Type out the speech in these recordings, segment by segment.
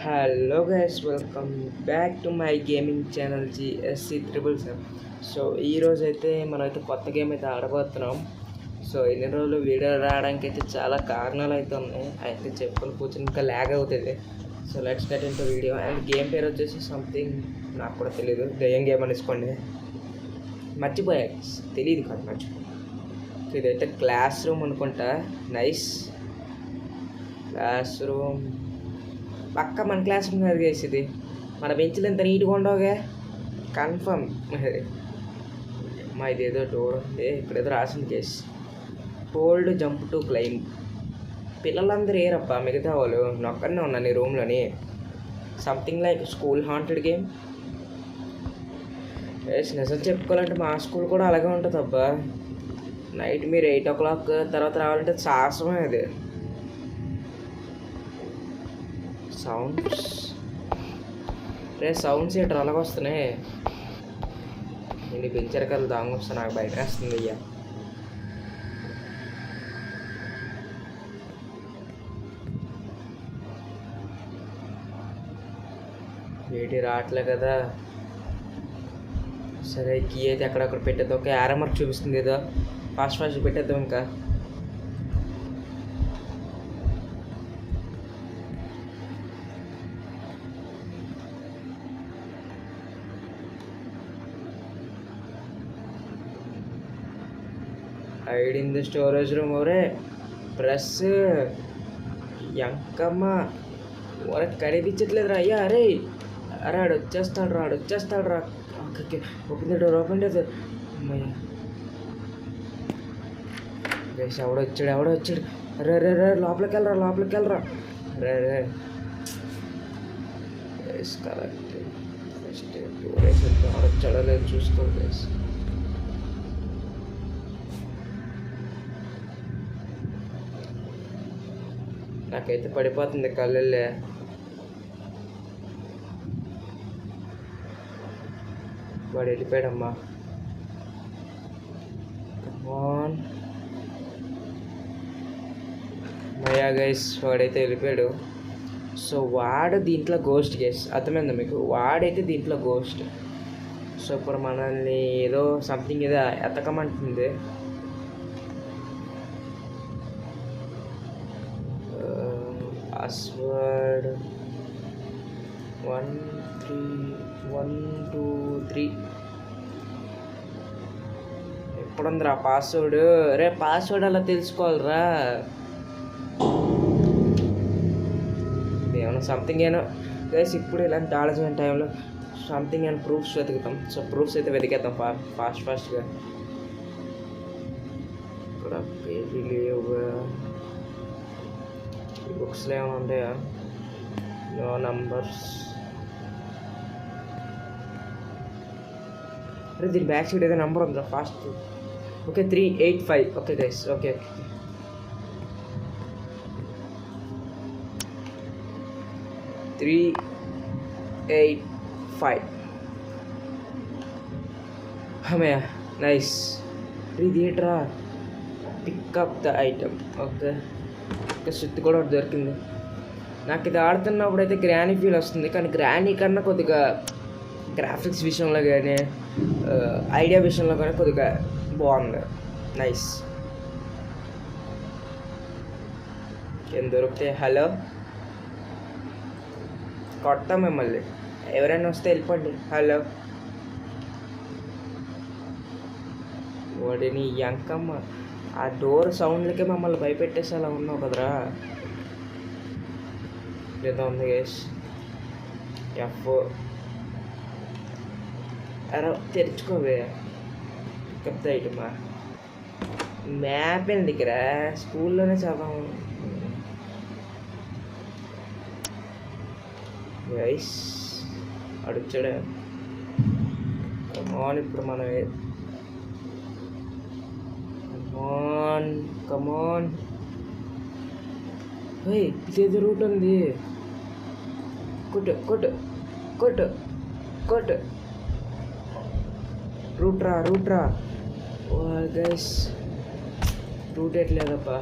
Hello guys, welcome back to my gaming channel GSC triple seven. So ఈరోజు అయితే మనమైతే కొత్త గేమ్ అయితే ఆడబోతున్నాం. సో ఎన్ని రోజులు వీడియో రావడానికి అయితే చాలా కారణాలు అయితే ఉన్నాయి. అయితే చెప్పుకొని కూర్చొని ఇంకా ల్యాగ్ అవుతుంది. So let's get in to video. And game పేరు వచ్చేసి సంథింగ్ నాకు కూడా తెలియదు, దయ్యం గేమ్ అనేసుకోండి. మర్చిపోయా, తెలియదు కాదు మర్చిపో. ఇదైతే క్లాస్ రూమ్ అనుకుంటా. Nice class room. పక్క మన క్లాస్ రూమ్ అది వేసేది. మన బెంచ్లు ఎంత నీట్గా ఉండవుగా, కన్ఫర్మ్. మా ఇదేదో డోర్ ఉంది, ఇక్కడేదో రాసింది case. Hold jump to claim. పిల్లలందరూ ఏరబ్బా, మిగతా వాళ్ళు నొక్కనే ఉన్నాను ఈ రూమ్లోని. Something like school haunted game. నిజం చెప్పుకోవాలంటే మా స్కూల్ కూడా అలాగే ఉంటుంది అబ్బా. నైట్ మీరు 8 o'clock తర్వాత రావాలంటే సాహసమే అది. సౌండ్స్ సౌండ్స్ ఏంటర్ అలాగ వస్తున్నాయి. నేను పెంచరకాయలు దాంగ వస్తా, నాకు బయట వేస్తుంది అయ్యా. వేటి రావట్లే కదా. సరే కీ అయితే అక్కడక్కడ పెట్టేద్దాం. ఒక యారో మార్క్ చూపిస్తుంది ఏదో, ఫాస్ట్ పెట్టేద్దాం. ఇంకా hide in the storage room. ఒరే ప్రెస్ ఎంకమ్మ ఒరే కనిపించట్లేదు రా అయ్యా. అరే అరే ఆడు వచ్చేస్తాడు రా. Open the door, open the door. ఎవడో వచ్చాడు. రే రే రే లోపలికి వెళ్ళరా. రే రే కరెక్ట్. ఫస్ట్ డోర్ వేసేద్దాం, వచ్చాడో లేదు చూసుకోండి. నాకైతే పడిపోతుంది కళ్ళల్లే. వాడు వెళ్ళిపోయాడమ్మా. మయా గైస్, వాడైతే వెళ్ళిపోయాడు. సో వాడు దీంట్లో గోస్ట్ గైస్, అర్థమైందా మీకు? వాడైతే దీంట్లో గోస్ట్. సో ఇప్పుడు మనల్ని ఏదో సంథింగ్ ఏదో ఎతకమంటుంది. పాస్వర్డ్ 13123. ఎప్పుడుందిరా పాస్వర్డ్? రే పాస్వర్డ్ అలా తెలుసుకోవాలరా. ఏమన్నా సంథింగ్ ఏమో గైస్, ఇప్పుడు ఇలాంటి ఆలోచన టైంలో సంథింగ్ అని ప్రూఫ్స్ వెతుకుతాం. సో ప్రూఫ్స్ అయితే వెతికేద్దాం ఫాస్ట్గా. ఇక్కడ పేజీ లేవుగా, బుక్స్లో ఏమైనా ఉంటాయా? No numbers. అరే దీని బ్యాక్ సైడ్ ఏదో నెంబర్ ఉందా? Fast. Okay 385. Okay guys, okay 385. హమయ్య నైస్. ఇది ఏంట్రా? Pick up the item. Okay switch కూడా ఒకటి దొరికింది. నాకు ఇది ఆడుతున్నప్పుడు అయితే గ్రానీ ఫీల్ వస్తుంది, కానీ గ్రానీ కన్నా కొద్దిగా గ్రాఫిక్స్ విషయంలో కానీ ఐడియా విషయంలో కానీ కొద్దిగా బాగుంది. నైస్. ఏం దొరికితే హలో కొడతాం మిమ్మల్ని. ఎవరైనా వస్తే వెళ్ళిపోండి. హలో వాడిని ఎంకమ్మ. ఆ డోర్ సౌండ్లకే మమ్మల్ని భయపెట్టేసి అలా ఉన్నావు కదరా. ఏదో ఉంది గైస్. అరే తెరుచుకోవే. పికప్ ద ఐటమా. మ్యాప్ ఎందుకురా, స్కూల్లోనే చదవం గైస్. అడుగుచాడా కమాన్. ఇప్పుడు మనం కమాన్. ఇదేదో రూట్ ఉంది. కొట్టు రూట్రా. గైస్ రూట్ ఎట్లేదప్పా.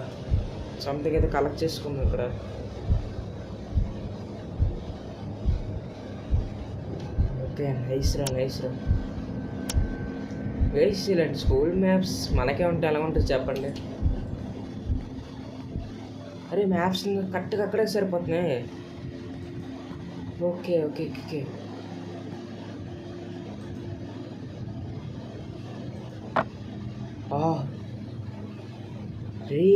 సంథింగ్ అయితే కలెక్ట్ చేసుకుందాం ఇక్కడ. ఓకే, నైస్ రా. గైస్ ఇలాంటి స్కూల్ మ్యాప్స్ మనకే ఉంటే ఎలా ఉంటుంది చెప్పండి. అరే మ్యాప్స్ కరెక్ట్గా అక్కడే సరిపోతున్నాయి. ఓకే. రే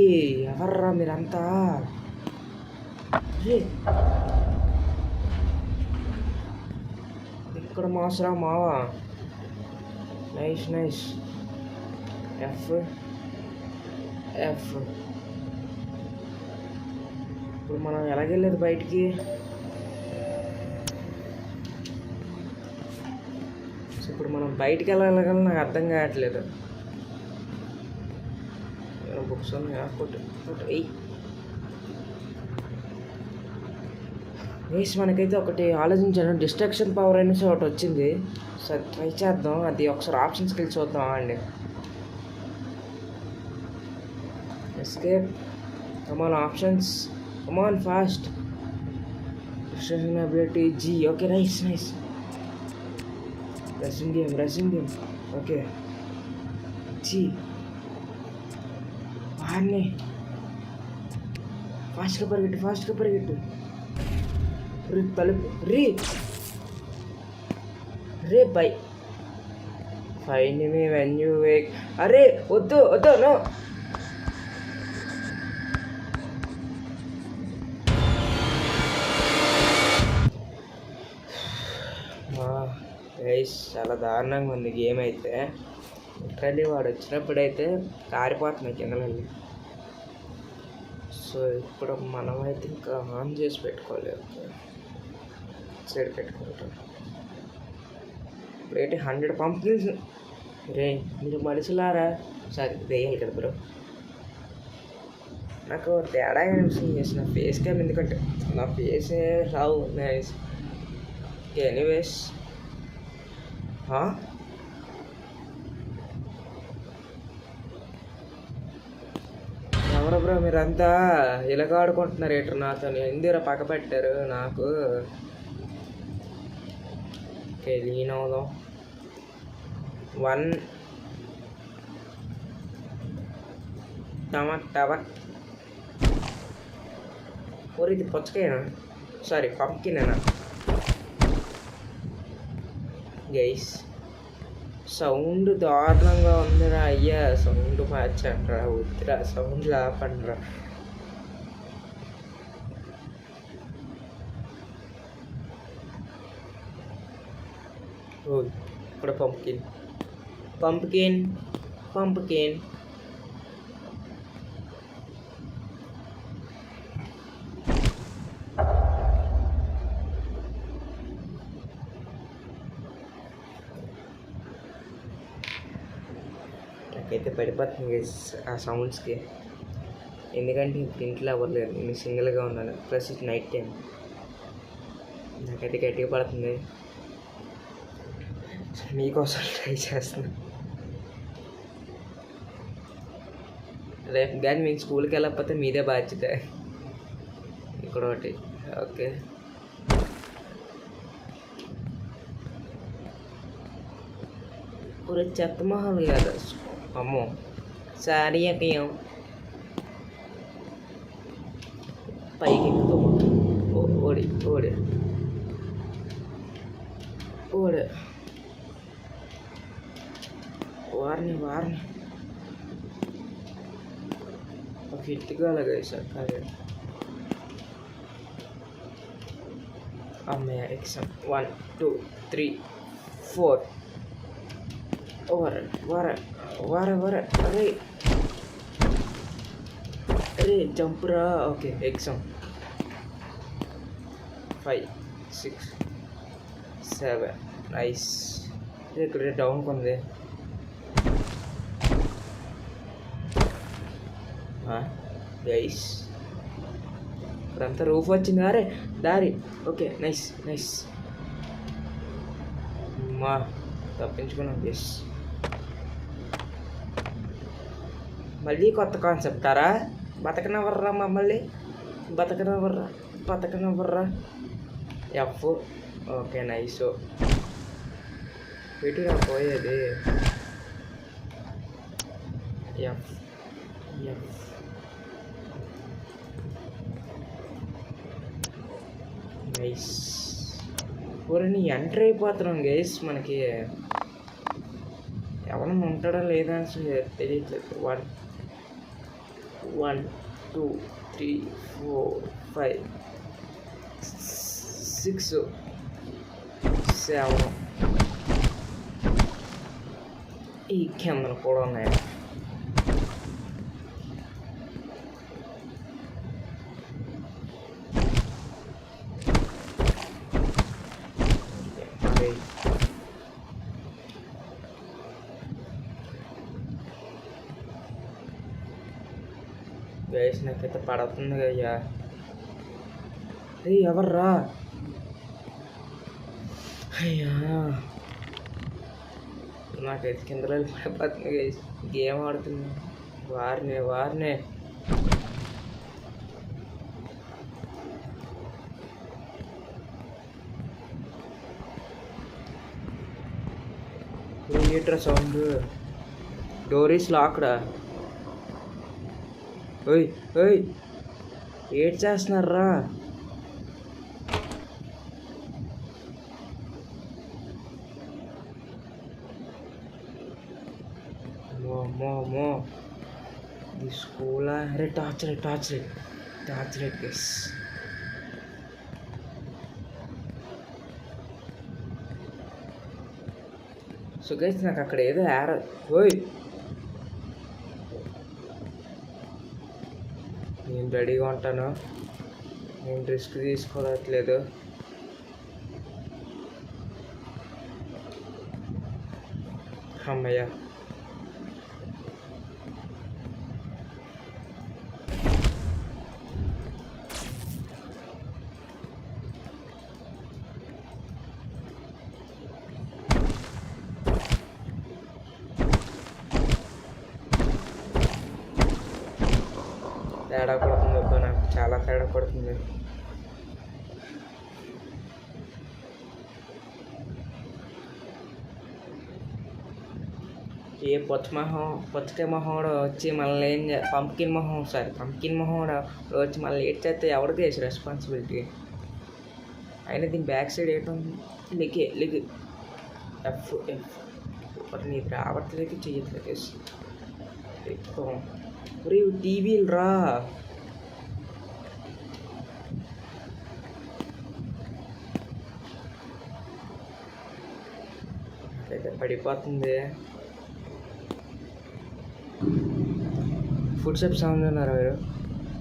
ఎవర్రా మీరంతా? రే ఇక్కడ మాసరా మావా. నైస్. ఎఫ్ ఇప్పుడు మనం ఎలాగెళ్ళేది బయటికి? సో ఇప్పుడు మనం బయటికి వెళ్ళగలం నాకు అర్థం కావట్లేదు. బుక్స్ వేసి మనకైతే ఒకటి ఆలోచించాను. డిస్ట్రాక్షన్ పవర్ అనేసి ఒకటి వచ్చింది. సరే ట్రై చేద్దాం. అది ఒకసారి ఆప్షన్స్కి వెళ్ళి చూద్దాం అండి. Escape. Come on options, come on fast. Distraction ability జీ. Okay nice. Racing game. Okay జీ. వాడిని ఫాస్ట్గా పరిగెట్టు. తలుపు రే by find me when you wake. అరే వద్దు నో. గైస్ చాలా దారుణంగా ఉంది గేమ్ అయితే. లిటరల్లీ వాడు వచ్చినప్పుడైతే కారిపోతున్నాయి కిందలన్నీ. సో ఇప్పుడు మనమైతే ఇంకా ఆన్ చేసి పెట్టుకోవాలి. సైడ్ పెట్టుకుంటాం. ఇప్పుడైతే 100 పంప్కిన్స్. రే మీరు మనుషులారా? సారీ వేయాలి కదా బ్రో. నాకు తేడా అనిపిస్తుంది చేసిన ఫేస్ క్యామ్, ఎందుకంటే నా ఫేసే రావు. నైస్. ఎనీవేస్ ఎవరు బ్రో మీరంతా ఇలాగ ఆడుకుంటున్నారు ఏంటో నాతో? ఎందుకు పక్క పెట్టారు నాకు? ఓకే లీన్ అవుదాం. 1 టవర్. ఇది పుచ్చకాయనా? సారీ పంప్కినేనా? గైస్ సౌండ్ దారుణంగా ఉందిరా అయ్యా. సౌండ్ మార్చండ్రా, వద్దురా సౌండ్ ఆపండ్రా. ఓ ఇక్కడ పంప్కిన్. నాకైతే పడిపోతుంది ఆ సౌండ్స్కి. ఎందుకంటే ఇప్పుడు ఇంట్లో అవ్వలేదు, నేను సింగిల్గా ఉన్నాను. Plus it night time. నాకైతే గట్టిగా పడుతుంది. మీకోసం ట్రై చేస్తున్నాను. రేపు కానీ మీకు స్కూల్కి వెళ్ళకపోతే మీదే బాధ్యత. ఇక్కడ ఒకటి. ఓకే పూర చెత్త మొహం కదా. అమ్మో సారీ అక్కయ్యం. పైకి ఎక్కుతాం. ఓడే వారిని ఒక ఎత్తుకోవాలి సార్. కానీ అమ్మయ్య ఎక్సామ్ 1 2 3 4. వర అరే జంపురా. Okay exam 5 6 7. నైస్. ఇక్కడ డౌన్ కొంది. గైస్ ఇప్పుడంతా రూఫ్ వచ్చింది. అరే దారి. Okay nice. మా తప్పించుకున్నాం. ఎస్ మళ్ళీ కొత్త కాన్సెప్టారా? బతకనవర్రా మమ్మల్ని. బతకనవర్రా. ఎఫ్. Okay nice. ఎటురా పోయేది? F F nice. ఊరని ఎంటర్ అయిపోతున్నాం గైస్. మనకి ఎవరన్నా ఉంటాడా లేదా అని తెలియట్లేదు. 1 1 2 3 4 5 6 7 ఈ కిందలు కూడా ఉన్నాయి. గైస్ నాకైతే పడుతుంది అయ్యా. ఎవర్రా? అయ్యా నాకైతే కింద పడిపోతుంది గైస్. గేమ్ ఆడుతుంది. వారినే ఏంట్రా సౌండ్? Door is లాక్డా? ఓయ్ ఓయ్ ఏడ్ చేస్తున్నారా? మో ది స్కూలా? అరే torch light guys. So guys నాకు అక్కడ ఏదో ఓయ్ నేను రెడీగా ఉంటాను. నేను రిస్క్ తీసుకోవట్లేదు. అమ్మయ్య తేడా పడుతుంది అబ్బా. నాకు చాలా తేడా పడుతుంది. ఏ పుచ్చకాయ మొహం వచ్చి మనల్ని పంకిన్ మొహం వచ్చి మళ్ళీ లేట్ చేస్తే ఎవరికి వేసి రెస్పాన్సిబిలిటీ? అయినా దీని బ్యాక్ సైడ్ ఏంటో లిగ్ ఎఫ్ నీకు రావట్లేదు, చెయ్యట్లేదు. ఎక్కువ టీవీలు రా. అయితే పడిపోతుంది. ఫుడ్ స్టెప్ సౌండ్ ఉన్నారు మీరు.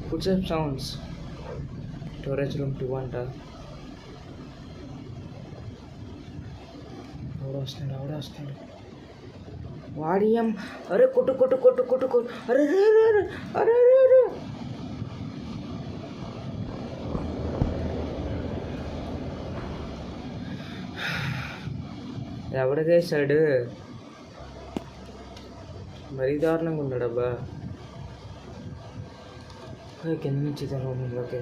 Food step sounds. Storage room 2 అంట. ఎవడు వస్తున్నాడు? వాడియం. అరే కొట్టు. అరే ఎవడికేసాడు? మరీ దారుణంగా ఉన్నాడబ్బా. కింద నుంచి ఓకే.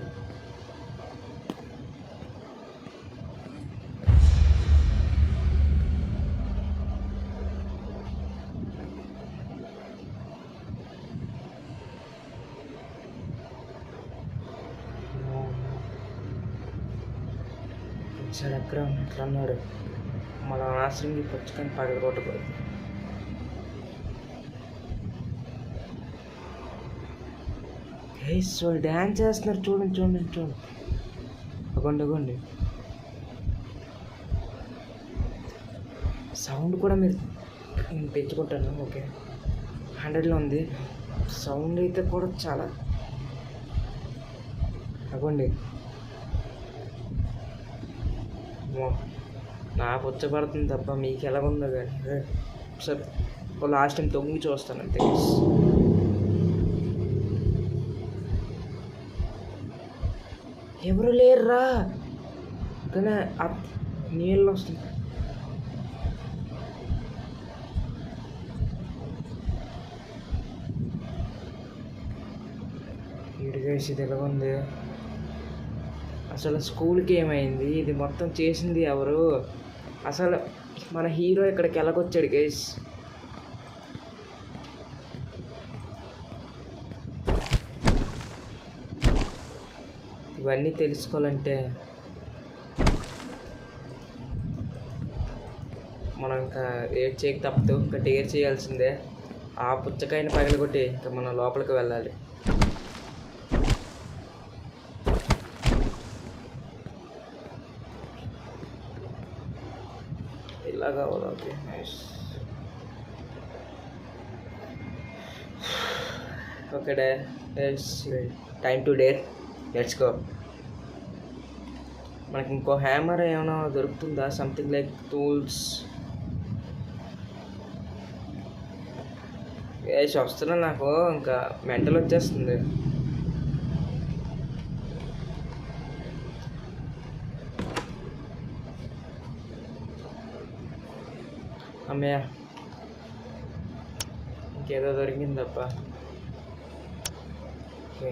సరే ఎక్కడ ఉన్నట్లు అన్నాడు. మన ఆశ్రమి పుచ్చుకొని పగలగొట్టకూడదు. సో డ్యాన్స్ చేస్తున్నారు చూడండి. అగోండి సౌండ్ కూడా నేను పెంచుకుంటాను. ఓకే 100లో ఉంది. సౌండ్ అయితే కూడా చాలా. అగోండి నాకు వచ్చబడుతుంది తప్ప మీకు ఎలాగుందో కానీ. సరే లాస్ట్ టైం తొంగి చూస్తాను అంతే. ఎవరు లేరురా కానీ నీళ్ళు వస్తుంది. ఇడిగేసి ఇది ఎలా ఉంది అసలు? స్కూల్కి ఏమైంది? ఇది మొత్తం చేసింది ఎవరు? అసలు మన హీరో ఇక్కడికి ఎలాగొచ్చాడు గైస్? ఇవన్నీ తెలుసుకోవాలంటే మనం ఇంకా ఏడ్ చేయక తప్పదు, ఇంకా డేర్ చేయాల్సిందే. ఆ పుచ్చకాయని పగలగొట్టి ఇంకా మనం లోపలికి వెళ్ళాలి. ఇలాగా okay nice. Okay day, time to dare, let's go. మనకి ఇంకో హ్యామర్ ఏమైనా దొరుకుతుందా? Something like tools. వస్తున్నా, నాకు ఇంకా మెంటల్ వచ్చేస్తుంది. అమ్మయ్య, ఇంకేదో దొరికిందప్ప,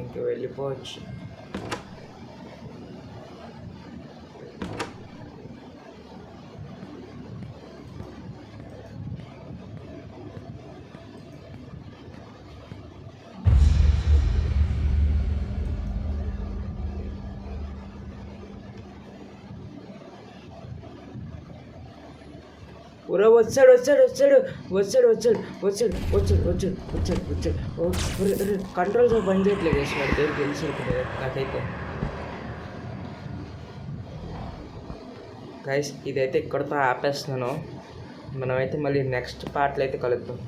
ఇంక వెళ్ళిపోవచ్చు. ఒరే వచ్చాడు వచ్చాడు వచ్చాడు వచ్చాడు వచ్చాడు వచ్చాడు వచ్చాడు వచ్చాడు వచ్చాడు వచ్చాడు. కంట్రోల్స్ పని చేయట్లేదు వేసినాడు, దేవుడు తెలిసి నాకైతే. గైస్ ఇదైతే ఇక్కడితో ఆపేస్తున్నాను. మనమైతే మళ్ళీ నెక్స్ట్ పార్ట్లో అయితే కలుద్దాం.